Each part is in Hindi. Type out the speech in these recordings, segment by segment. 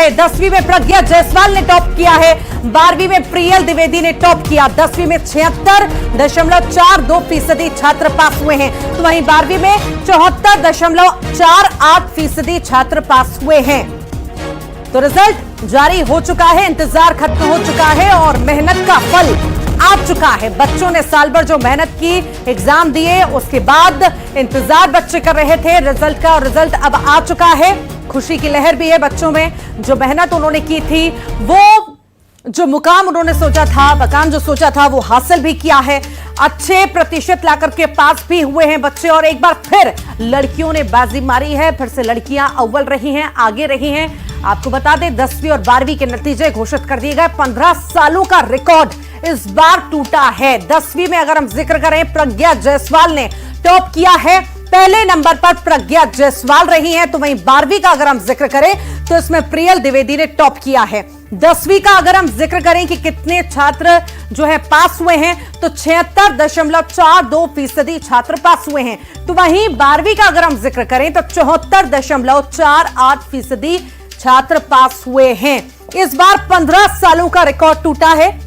है। 10वीं में प्रज्ञा जायसवाल ने टॉप किया है। 12वीं में प्रियल द्विवेदी ने टॉप किया। 10वीं में 76.42% छात्र पास हुए हैं, तो वहीं 12वीं में 74.48% छात्र पास हुए हैं। तो रिजल्ट जारी हो चुका है, इंतजार खत्म हो चुका है और मेहनत का फल आ चुका है। बच्चों ने साल भर जो मेहनत की, एग्जाम दिए, उसके बाद इंतजार बच्चे कर रहे थे रिजल्ट का, और रिजल्ट अब आ चुका है। खुशी की लहर भी है बच्चों में। जो मेहनत उन्होंने की थी, वो जो मुकाम उन्होंने सोचा था, मकाम जो सोचा था, वो हासिल भी किया है। अच्छे प्रतिशत लाकर के पास भी हुए हैं बच्चे, और एक बार फिर लड़कियों ने बाजी मारी है। फिर से लड़कियां अव्वल रही हैं, आगे रही हैं। आपको बता दें 10वीं और 12वीं के नतीजे घोषित कर दिए गए। 15 सालों का रिकॉर्ड इस बार टूटा है। 10वीं में अगर हम जिक्र करें, प्रज्ञा जायसवाल ने टॉप किया है। पहले नंबर पर प्रज्ञा जायसवाल रही हैं, तो वहीं 12वीं का अगर हम जिक्र करें तो इसमें प्रियल द्विवेदी ने टॉप किया है। 10वीं का अगर हम जिक्र करें कि कितने छात्र जो है पास हुए हैं, तो 76.42% छात्र पास हुए हैं। तो वहीं 12वीं का अगर हम जिक्र करें तो 74.48% छात्र पास हुए हैं। इस बार 15 सालों का रिकॉर्ड टूटा है।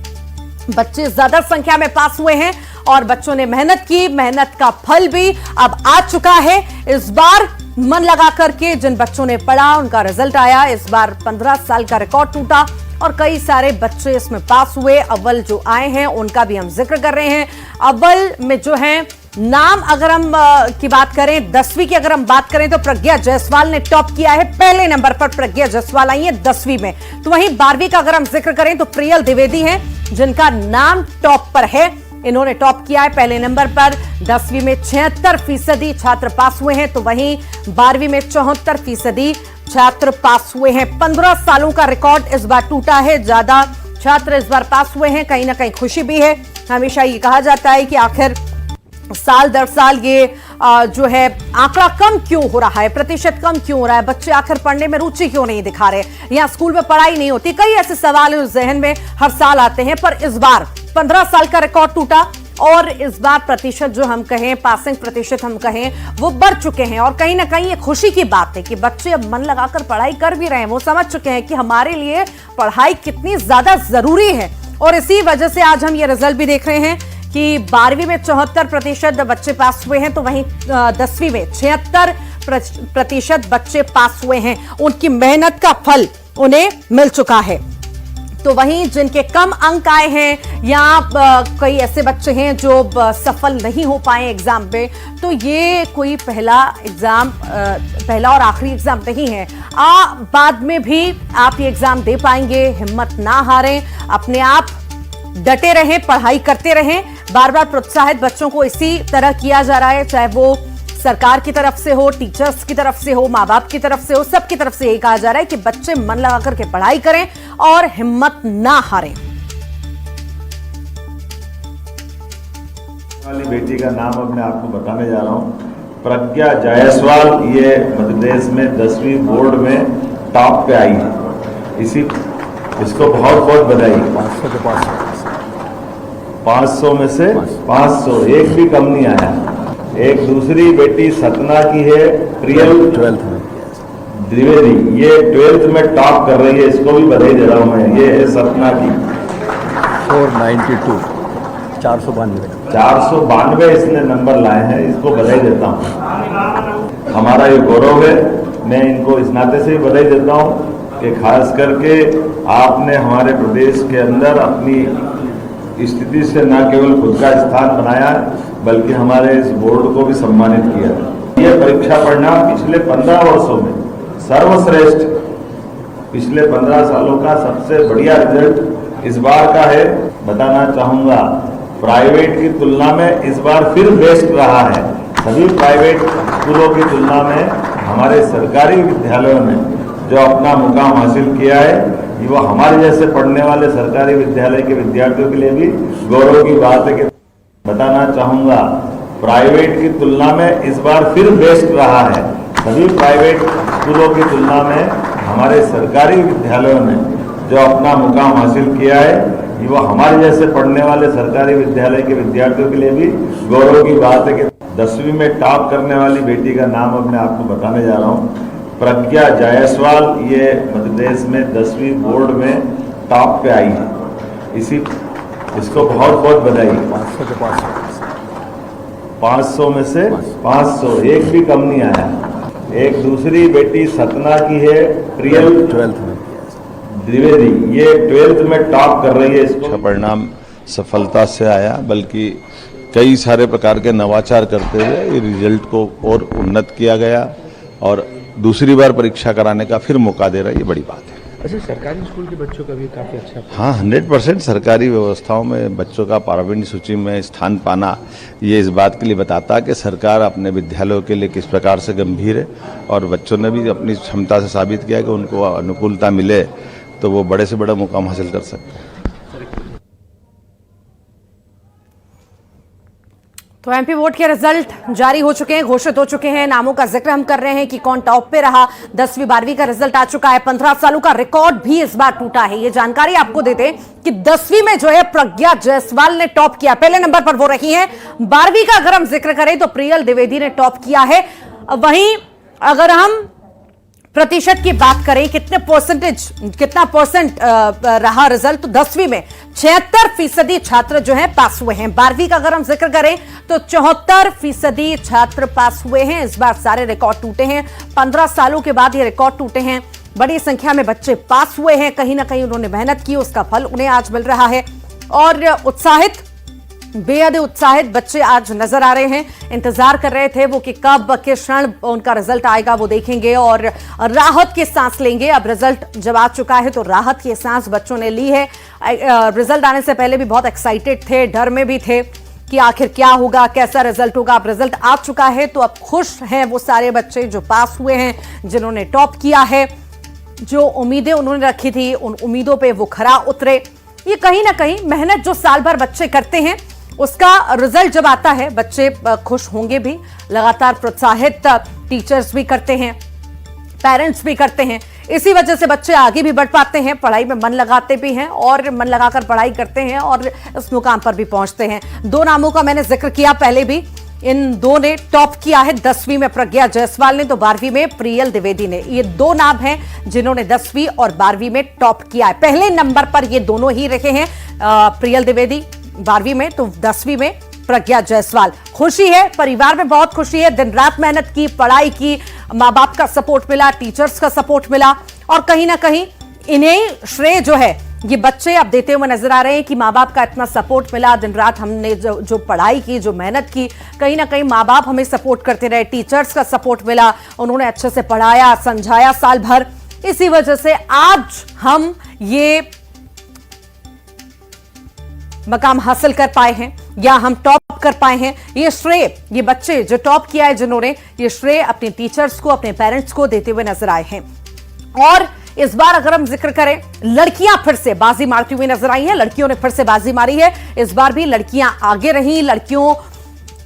बच्चे ज्यादा संख्या में पास हुए हैं और बच्चों ने मेहनत की, मेहनत का फल भी अब आ चुका है। इस बार मन लगा करके जिन बच्चों ने पढ़ा, उनका रिजल्ट आया। इस बार 15 साल का रिकॉर्ड टूटा और कई सारे बच्चे इसमें पास हुए। अव्वल जो आए हैं उनका भी हम जिक्र कर रहे हैं। अव्वल में जो है नाम अगर हम की बात करें, 10वीं की अगर हम बात करें तो प्रज्ञा जायसवाल ने टॉप किया है। पहले नंबर पर प्रज्ञा जायसवाल आई है 10वीं में। तो वहीं 12वीं का अगर हम जिक्र करें तो प्रियल द्विवेदी हैं, जिनका नाम टॉप पर है। इन्होंने टॉप किया है पहले नंबर पर। 10वीं में 76% छात्र पास हुए हैं, तो वहीं 12वीं में 74% छात्र पास हुए हैं। 15 सालों का रिकॉर्ड इस बार टूटा है। ज्यादा छात्र इस बार पास हुए हैं, कहीं ना कहीं खुशी भी है। हमेशा ये कहा जाता है कि आखिर साल दर साल ये जो है आंकड़ा कम क्यों हो रहा है, प्रतिशत कम क्यों हो रहा है, बच्चे आखिर पढ़ने में रुचि क्यों नहीं दिखा रहे, यहाँ स्कूल में पढ़ाई नहीं होती। कई ऐसे सवाल उस जहन में हर साल आते हैं, पर इस बार 15 साल का रिकॉर्ड टूटा और इस बार प्रतिशत जो हम कहें, पासिंग प्रतिशत हम कहें, वो बढ़ चुके हैं। और कहीं ना कहीं ये खुशी की बात है कि बच्चे अब मन लगाकर पढ़ाई कर भी रहे हैं। वो समझ चुके हैं कि हमारे लिए पढ़ाई कितनी ज्यादा जरूरी है, और इसी वजह से आज हम ये रिजल्ट भी देख रहे हैं कि 12वीं में 74% बच्चे पास हुए हैं, तो वहीं 10वीं में 76% बच्चे पास हुए हैं। उनकी मेहनत का फल उन्हें मिल चुका है। तो वहीं जिनके कम अंक आए हैं या कई ऐसे बच्चे हैं जो सफल नहीं हो पाए एग्जाम पे, तो ये कोई पहला और आखिरी एग्जाम नहीं है। बाद में भी आप ये एग्जाम दे पाएंगे। हिम्मत ना हारें, अपने आप डटे रहें, पढ़ाई करते रहें। बार बार प्रोत्साहित बच्चों को इसी तरह किया जा रहा है, चाहे वो सरकार की तरफ से हो, टीचर्स की तरफ से हो, माँ बाप की तरफ से हो, सबकी तरफ से यही कहा जा रहा है कि बच्चे मन लगा करके पढ़ाई करें और हिम्मत ना हारें। वाली बेटी का नाम अब मैं आपको बताने जा रहा हूँ, प्रज्ञा जायसवाल। ये मध्य प्रदेश में 10वीं बोर्ड में टॉप पे आई है। इसको बहुत बहुत बधाई। 500 में से 500, एक भी कम नहीं आया। एक दूसरी बेटी सतना की है, प्रियल 12th में, द्विवेदी, ये 12th में टॉप कर रही है। इसको भी बधाई दे रहा हूँ मैं। ये है सतना की 492 इसने नंबर लाए हैं। इसको बधाई देता हूँ, हमारा ये गौरव है। मैं इनको इस नाते से ही बधाई देता हूँ कि खास करके आपने हमारे प्रदेश के अंदर अपनी स्थिति से न केवल खुद का स्थान बनाया, बल्कि हमारे इस बोर्ड को भी सम्मानित किया। यह परीक्षा परिणाम पिछले 15 वर्षों में सर्वश्रेष्ठ, पिछले 15 सालों का सबसे बढ़िया रिजल्ट इस बार का है। बताना चाहूंगा, प्राइवेट की तुलना में इस बार फिर बेस्ट रहा है। सभी प्राइवेट स्कूलों की तुलना में हमारे सरकारी विद्यालयों ने जो अपना मुकाम हासिल किया है, वो हमारे जैसे पढ़ने वाले सरकारी विद्यालय के विद्यार्थियों के लिए भी गौरव की बात है। कि बताना चाहूंगा, प्राइवेट की तुलना में इस बार फिर बेस्ट रहा है। सभी प्राइवेट स्कूलों की तुलना में हमारे सरकारी विद्यालयों ने जो अपना मुकाम हासिल किया है, वो हमारे जैसे पढ़ने वाले सरकारी विद्यालय के विद्यार्थियों के लिए भी गौरव की बात है। कि 10वीं में टॉप करने वाली बेटी का नाम अब मैं आपको बताने जा रहा हूँ, प्रज्ञा जायसवाल ये मध्य प्रदेश में 10वीं बोर्ड में टॉप पे आई है। इसको बहुत बहुत बधाई। 500 में से 500, एक भी कम नहीं आया। एक दूसरी बेटी सतना की है, प्रियल 12th में द्विवेदी, ये 12th में टॉप कर रही है। इसको परिणाम सफलता से आया, बल्कि कई सारे प्रकार के नवाचार करते हुए ये रिजल्ट को और उन्नत किया गया और दूसरी बार परीक्षा कराने का फिर मौका दे रहा है, ये बड़ी बात है। अच्छा, सरकारी स्कूल के बच्चों का भी काफ़ी अच्छा। हाँ, 100% सरकारी व्यवस्थाओं में बच्चों का प्रावीण्य सूची में स्थान पाना ये इस बात के लिए बताता है कि सरकार अपने विद्यालयों के लिए किस प्रकार से गंभीर है और बच्चों ने भी अपनी क्षमता से साबित किया कि उनको अनुकूलता मिले तो वो बड़े से बड़ा मुकाम हासिल कर सकते हैं। तो एमपी बोर्ड के रिजल्ट जारी हो चुके हैं, घोषित हो चुके हैं। नामों का जिक्र हम कर रहे हैं कि कौन टॉप पे रहा। 10वीं 12वीं का रिजल्ट आ चुका है। 15 सालों का रिकॉर्ड भी इस बार टूटा है। ये जानकारी आपको देते हैं कि 10वीं में जो है प्रज्ञा जायसवाल ने टॉप किया, पहले नंबर पर वो रही हैं। 12वीं का अगर हम जिक्र करें तो प्रियल द्विवेदी ने टॉप किया है। वहीं अगर हम प्रतिशत की बात करें, कितना परसेंट रहा रिजल्ट, तो 10वीं में 76% छात्र जो हैं पास हुए हैं। 12वीं का अगर हम जिक्र करें तो 74% छात्र पास हुए हैं। इस बार सारे रिकॉर्ड टूटे हैं। 15 सालों के बाद ये रिकॉर्ड टूटे हैं। बड़ी संख्या में बच्चे पास हुए हैं। कहीं ना कहीं उन्होंने मेहनत की, उसका फल उन्हें आज मिल रहा है। और बेहद उत्साहित बच्चे आज नजर आ रहे हैं। इंतजार कर रहे थे वो कि कब किस क्षण उनका रिजल्ट आएगा, वो देखेंगे और राहत की सांस लेंगे। अब रिजल्ट जब आ चुका है तो राहत की सांस बच्चों ने ली है। रिजल्ट आने से पहले भी बहुत एक्साइटेड थे, डर में भी थे कि आखिर क्या होगा, कैसा रिजल्ट होगा। अब रिजल्ट आ चुका है तो अब खुश हैं वो सारे बच्चे जो पास हुए हैं, जिन्होंने टॉप किया है। जो उम्मीदें उन्होंने रखी थी, उन उम्मीदों पे वो खरा उतरे। ये कहीं ना कहीं मेहनत जो साल भर बच्चे करते हैं, उसका रिजल्ट जब आता है बच्चे खुश होंगे भी। लगातार प्रोत्साहित टीचर्स भी करते हैं, पेरेंट्स भी करते हैं। इसी वजह से बच्चे आगे भी बढ़ पाते हैं, पढ़ाई में मन लगाते भी हैं और मन लगाकर पढ़ाई करते हैं और इस मुकाम पर भी पहुंचते हैं। 2 नामों का मैंने जिक्र किया पहले भी, इन 2 ने टॉप किया है। 10वीं में प्रज्ञा जायसवाल ने तो 12वीं में प्रियल द्विवेदी ने। ये 2 नाम हैं जिन्होंने 10वीं और 12वीं में टॉप किया है। पहले नंबर पर ये दोनों ही रहे हैं, प्रियल द्विवेदी 12वीं में तो 10वीं में प्रज्ञा जायसवाल। खुशी है, परिवार में बहुत खुशी है। दिन रात मेहनत की, पढ़ाई की, माँ बाप का सपोर्ट मिला, टीचर्स का सपोर्ट मिला और कहीं ना कहीं इन्हें श्रेय जो है ये बच्चे अब देते हुए नजर आ रहे हैं कि माँ बाप का इतना सपोर्ट मिला। दिन रात हमने जो पढ़ाई की, जो मेहनत की, कहीं ना कहीं माँ बाप हमें सपोर्ट करते रहे, टीचर्स का सपोर्ट मिला, उन्होंने अच्छे से पढ़ाया, समझाया साल भर। इसी वजह से आज हम ये मकाम हासिल कर पाए हैं या हम टॉप कर पाए हैं। ये श्रेय ये बच्चे जो टॉप किया है जिन्होंने, ये श्रेय अपने टीचर्स को, अपने पेरेंट्स को देते हुए नजर आए हैं। और इस बार अगर हम जिक्र करें, लड़कियां फिर से बाजी मारती हुई नजर आई हैं। लड़कियों ने फिर से बाजी मारी है। इस बार भी लड़कियां आगे रही। लड़कियों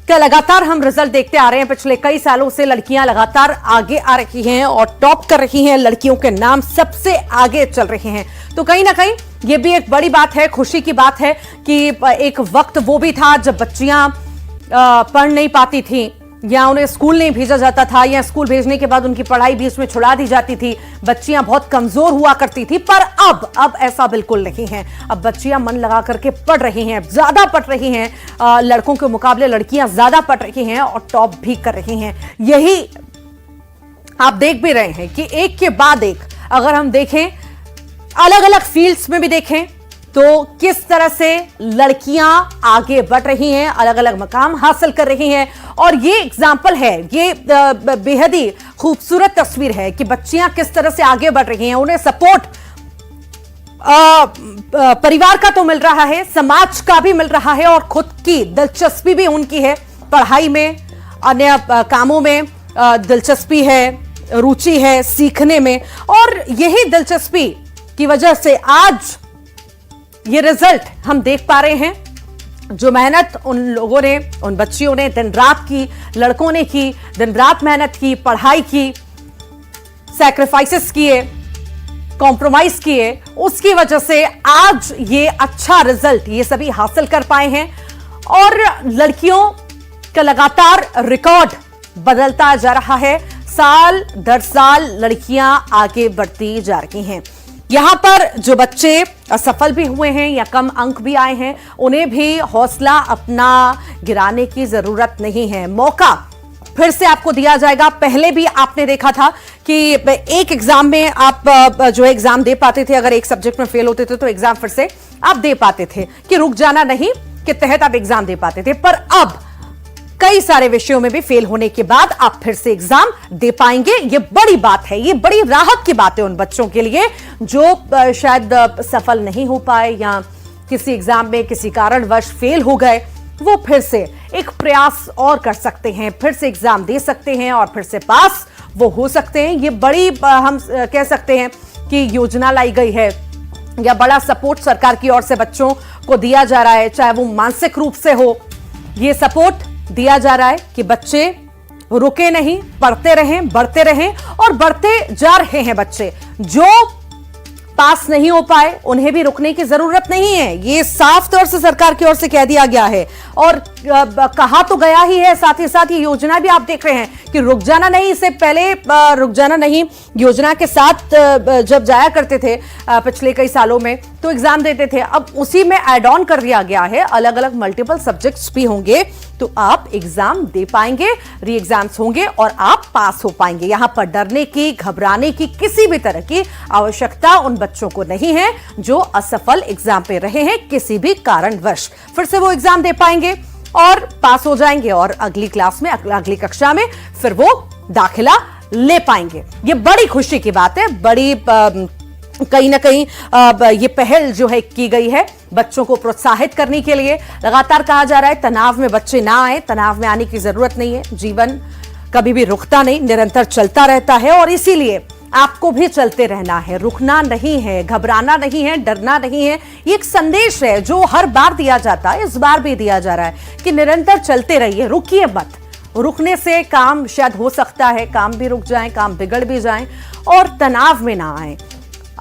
का लगातार हम रिजल्ट देखते आ रहे हैं। पिछले कई सालों से लड़कियां लगातार आगे आ रही हैं और टॉप कर रही हैं। लड़कियों के नाम सबसे आगे चल रहे हैं। तो कहीं ना कहीं ये भी एक बड़ी बात है, खुशी की बात है कि एक वक्त वो भी था जब बच्चियां पढ़ नहीं पाती थी या उन्हें स्कूल नहीं भेजा जाता था या स्कूल भेजने के बाद उनकी पढ़ाई बीच में छुड़ा दी जाती थी। बच्चियां बहुत कमजोर हुआ करती थी, पर अब ऐसा बिल्कुल नहीं है। अब बच्चियां मन लगा करके पढ़ रही हैं, ज्यादा पढ़ रही हैं। लड़कों के मुकाबले लड़कियां ज्यादा पढ़ रही हैं और टॉप भी कर रही हैं। यही आप देख भी रहे हैं कि एक के बाद एक अगर हम देखें, अलग अलग फील्ड्स में भी देखें तो किस तरह से लड़कियां आगे बढ़ रही हैं, अलग अलग मकाम हासिल कर रही हैं। और ये एग्जाम्पल है, ये बेहद ही खूबसूरत तस्वीर है कि बच्चियां किस तरह से आगे बढ़ रही हैं। उन्हें सपोर्ट परिवार का तो मिल रहा है, समाज का भी मिल रहा है और खुद की दिलचस्पी भी उनकी है। पढ़ाई में, अन्य कामों में दिलचस्पी है, रुचि है सीखने में। और यही दिलचस्पी की वजह से आज ये रिजल्ट हम देख पा रहे हैं। जो मेहनत उन लोगों ने, उन बच्चियों ने दिन रात की, लड़कों ने की, दिन रात मेहनत की, पढ़ाई की, सैक्रिफाइसेस किए, कॉम्प्रोमाइज किए, उसकी वजह से आज ये अच्छा रिजल्ट ये सभी हासिल कर पाए हैं। और लड़कियों का लगातार रिकॉर्ड बदलता जा रहा है। साल दर साल लड़कियां आगे बढ़ती जा रही हैं। यहां पर जो बच्चे असफल भी हुए हैं या कम अंक भी आए हैं, उन्हें भी हौसला अपना गिराने की जरूरत नहीं है। मौका फिर से आपको दिया जाएगा। पहले भी आपने देखा था कि एक एग्जाम में आप जो एग्जाम दे पाते थे, अगर एक सब्जेक्ट में फेल होते थे तो एग्जाम फिर से आप दे पाते थे, कि रुक जाना नहीं के तहत आप एग्जाम दे पाते थे। पर अब कई सारे विषयों में भी फेल होने के बाद आप फिर से एग्जाम दे पाएंगे। ये बड़ी बात है, ये बड़ी राहत की बात है उन बच्चों के लिए जो शायद सफल नहीं हो पाए या किसी एग्जाम में किसी कारणवश फेल हो गए। वो फिर से एक प्रयास और कर सकते हैं, फिर से एग्जाम दे सकते हैं और फिर से पास वो हो सकते हैं। ये बड़ी हम कह सकते हैं कि योजना लाई गई है या बड़ा सपोर्ट सरकार की ओर से बच्चों को दिया जा रहा है, चाहे वो मानसिक रूप से हो। ये सपोर्ट दिया जा रहा है कि बच्चे रुके नहीं, पढ़ते रहें, बढ़ते रहें और बढ़ते जा रहे हैं। बच्चे जो पास नहीं हो पाए उन्हें भी रुकने की जरूरत नहीं है, ये साफ तौर से सरकार की ओर से कह दिया गया है और कहा तो गया ही है। साथ ही साथ ये योजना भी आप देख रहे हैं कि रुक जाना नहीं, इससे पहले रुक जाना नहीं योजना के साथ जब जाया करते थे पिछले कई सालों में तो एग्जाम देते थे, अब उसी में ऐड ऑन कर दिया गया है। अलग अलग मल्टीपल सब्जेक्ट्स भी होंगे तो आप एग्जाम दे पाएंगे, री एग्जाम्स होंगे और आप पास हो पाएंगे। यहां पर डरने की, घबराने की किसी भी तरह की आवश्यकता उन बच्चों को नहीं है जो असफल एग्जाम पे रहे हैं किसी भी कारणवश। फिर से वो एग्जाम दे पाएंगे और पास हो जाएंगे और अगली क्लास में, अगली कक्षा में फिर वो दाखिला ले पाएंगे। ये बड़ी खुशी की बात है, बड़ी कहीं ना कहीं ये पहल जो है की गई है बच्चों को प्रोत्साहित करने के लिए। लगातार कहा जा रहा है तनाव में बच्चे ना आए, तनाव में आने की जरूरत नहीं है। जीवन कभी भी रुकता नहीं, निरंतर चलता रहता है और इसीलिए आपको भी चलते रहना है, रुकना नहीं है, घबराना नहीं है, डरना नहीं है। ये एक संदेश है जो हर बार दिया जाता है, इस बार भी दिया जा रहा है कि निरंतर चलते रहिए, रुकिए मत। रुकने से काम शायद हो सकता है काम भी रुक जाए, काम बिगड़ भी जाए और तनाव में ना आए।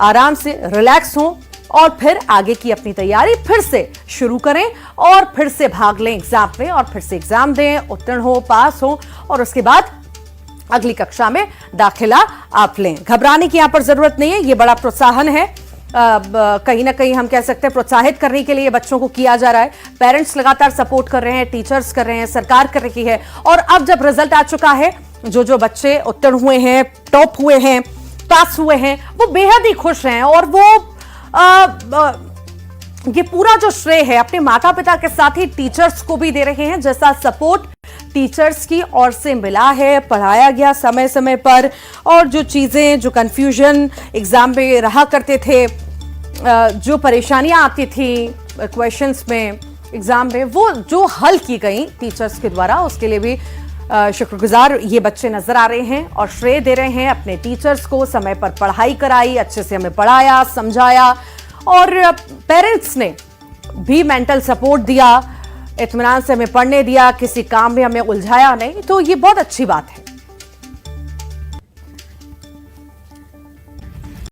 आराम से रिलैक्स हो और फिर आगे की अपनी तैयारी फिर से शुरू करें और फिर से भाग लें एग्जाम में और फिर से एग्जाम दें, उत्तीर्ण हो, पास हो और उसके बाद अगली कक्षा में दाखिला आप लें। घबराने की यहां पर जरूरत नहीं है, ये बड़ा प्रोत्साहन है। कहीं ना कहीं हम कह सकते हैं प्रोत्साहित करने के लिए बच्चों को किया जा रहा है। पेरेंट्स लगातार सपोर्ट कर रहे हैं, टीचर्स कर रहे हैं, सरकार कर रही है और अब जब रिजल्ट आ चुका है, जो बच्चे उत्तीर्ण हुए हैं, टॉप हुए हैं, पास हुए हैं, वो बेहद ही खुश हैं और वो ये पूरा जो श्रेय है अपने माता पिता के साथ ही टीचर्स को भी दे रहे हैं। जैसा सपोर्ट टीचर्स की ओर से मिला है, पढ़ाया गया समय समय पर और जो चीजें, जो कंफ्यूजन एग्जाम में रहा करते थे, जो परेशानियां आती थी क्वेश्चंस में एग्जाम में, वो जो हल की गई टीचर्स के द्वारा, उसके लिए भी शुक्रगुजार ये बच्चे नजर आ रहे हैं और श्रेय दे रहे हैं अपने टीचर्स को। समय पर पढ़ाई कराई, अच्छे से हमें पढ़ाया, समझाया और पेरेंट्स ने भी मेंटल सपोर्ट दिया, इत्मीनान से हमें पढ़ने दिया, किसी काम में हमें उलझाया नहीं। तो ये बहुत अच्छी बात है।